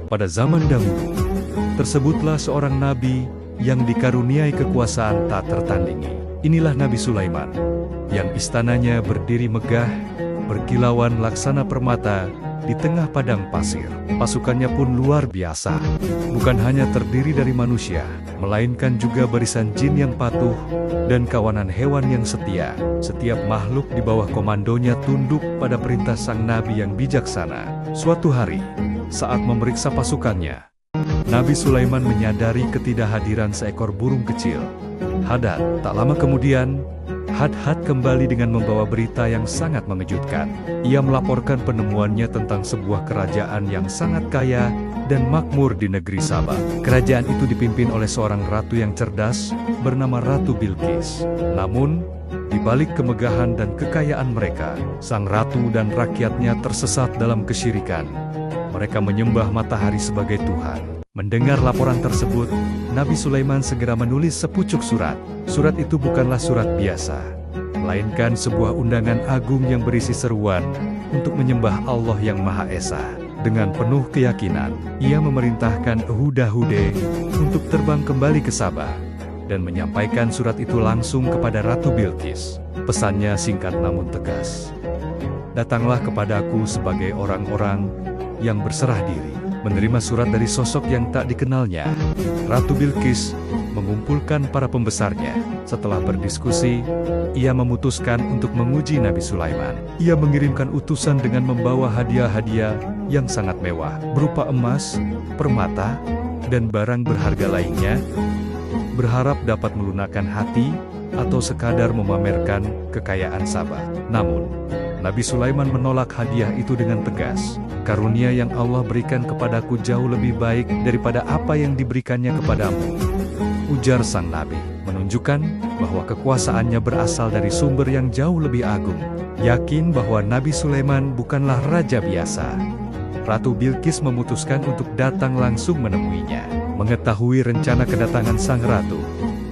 Pada zaman dahulu, tersebutlah seorang nabi yang dikaruniai kekuasaan tak tertandingi. Inilah Nabi Sulaiman, yang istananya berdiri megah, berkilauan laksana permata di tengah padang pasir. Pasukannya pun luar biasa. Bukan hanya terdiri dari manusia, melainkan juga barisan jin yang patuh dan kawanan hewan yang setia. Setiap makhluk di bawah komandonya tunduk pada perintah sang nabi yang bijaksana. Suatu hari, saat memeriksa pasukannya, Nabi Sulaiman menyadari ketidakhadiran seekor burung kecil, Hadad. Tak lama kemudian, Hadad kembali dengan membawa berita yang sangat mengejutkan. Ia melaporkan penemuannya tentang sebuah kerajaan yang sangat kaya dan makmur di negeri Sabah. Kerajaan itu dipimpin oleh seorang ratu yang cerdas bernama Ratu Bilqis. Namun, di balik kemegahan dan kekayaan mereka, sang ratu dan rakyatnya tersesat dalam kesyirikan. Mereka menyembah matahari sebagai Tuhan. Mendengar laporan tersebut, Nabi Sulaiman segera menulis sepucuk surat. Surat itu bukanlah surat biasa, melainkan sebuah undangan agung yang berisi seruan untuk menyembah Allah yang Maha Esa. Dengan penuh keyakinan, ia memerintahkan Huda-Hude untuk terbang kembali ke Sabah dan menyampaikan surat itu langsung kepada Ratu Bilqis. Pesannya singkat namun tegas. Datanglah kepadaku sebagai orang-orang yang berserah diri. Menerima surat dari sosok yang tak dikenalnya, Ratu Bilqis mengumpulkan para pembesarnya. Setelah berdiskusi, ia memutuskan untuk menguji Nabi Sulaiman. Ia mengirimkan utusan dengan membawa hadiah-hadiah yang sangat mewah, berupa emas, permata, dan barang berharga lainnya, berharap dapat melunakkan hati atau sekadar memamerkan kekayaan Sabah. Namun, Nabi Sulaiman menolak hadiah itu dengan tegas. Karunia yang Allah berikan kepadaku jauh lebih baik daripada apa yang diberikannya kepadamu, ujar sang nabi, menunjukkan bahwa kekuasaannya berasal dari sumber yang jauh lebih agung. Yakin bahwa Nabi Sulaiman bukanlah raja biasa, Ratu Bilqis memutuskan untuk datang langsung menemuinya. Mengetahui rencana kedatangan sang ratu,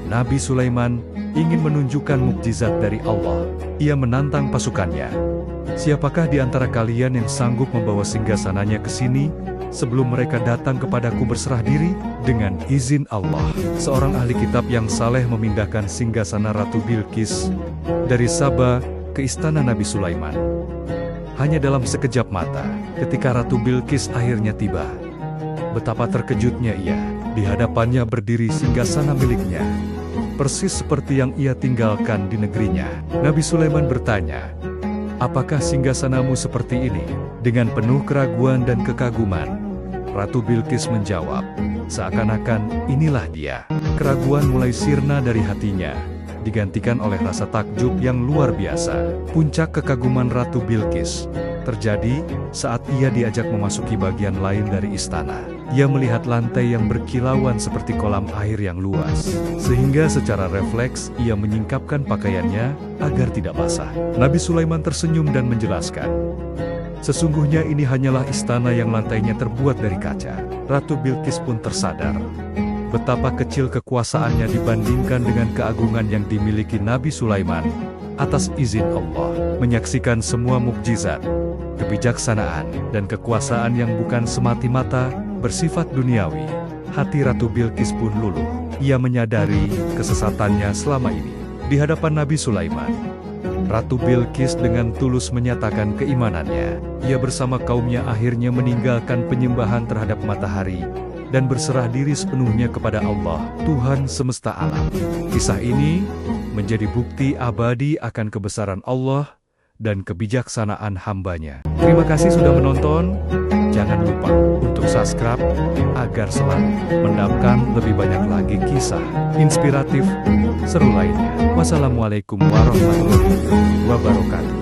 Nabi Sulaiman ingin menunjukkan mukjizat dari Allah. Ia menantang pasukannya. Siapakah di antara kalian yang sanggup membawa singgasananya ke sini sebelum mereka datang kepadaku berserah diri? Dengan izin Allah, seorang ahli kitab yang saleh memindahkan singgasana Ratu Bilqis dari Sabah ke istana Nabi Sulaiman. Hanya dalam sekejap mata, ketika Ratu Bilqis akhirnya tiba, betapa terkejutnya ia. Di hadapannya berdiri singgasana miliknya, persis seperti yang ia tinggalkan di negerinya. Nabi Sulaiman bertanya, "Apakah singgasanamu seperti ini?" Dengan penuh keraguan dan kekaguman, Ratu Bilqis menjawab, seakan-akan inilah dia. Keraguan mulai sirna dari hatinya, digantikan oleh rasa takjub yang luar biasa. Puncak kekaguman Ratu Bilqis terjadi saat ia diajak memasuki bagian lain dari istana. Ia melihat lantai yang berkilauan seperti kolam air yang luas, sehingga secara refleks ia menyingkapkan pakaiannya agar tidak basah. Nabi Sulaiman tersenyum dan menjelaskan, sesungguhnya ini hanyalah istana yang lantainya terbuat dari kaca. Ratu Bilqis pun tersadar betapa kecil kekuasaannya dibandingkan dengan keagungan yang dimiliki Nabi Sulaiman. Atas izin Allah, menyaksikan semua mukjizat, kebijaksanaan, dan kekuasaan yang bukan semata-mata bersifat duniawi, hati Ratu Bilqis pun luluh. Ia menyadari kesesatannya selama ini. Di hadapan Nabi Sulaiman, Ratu Bilqis dengan tulus menyatakan keimanannya. Ia bersama kaumnya akhirnya meninggalkan penyembahan terhadap matahari dan berserah diri sepenuhnya kepada Allah, Tuhan semesta alam. Kisah ini menjadi bukti abadi akan kebesaran Allah dan kebijaksanaan hamba-Nya. Terima kasih sudah menonton. Jangan lupa untuk subscribe agar selalu mendapatkan lebih banyak lagi kisah inspiratif seru lainnya. Wassalamualaikum warahmatullahi wabarakatuh.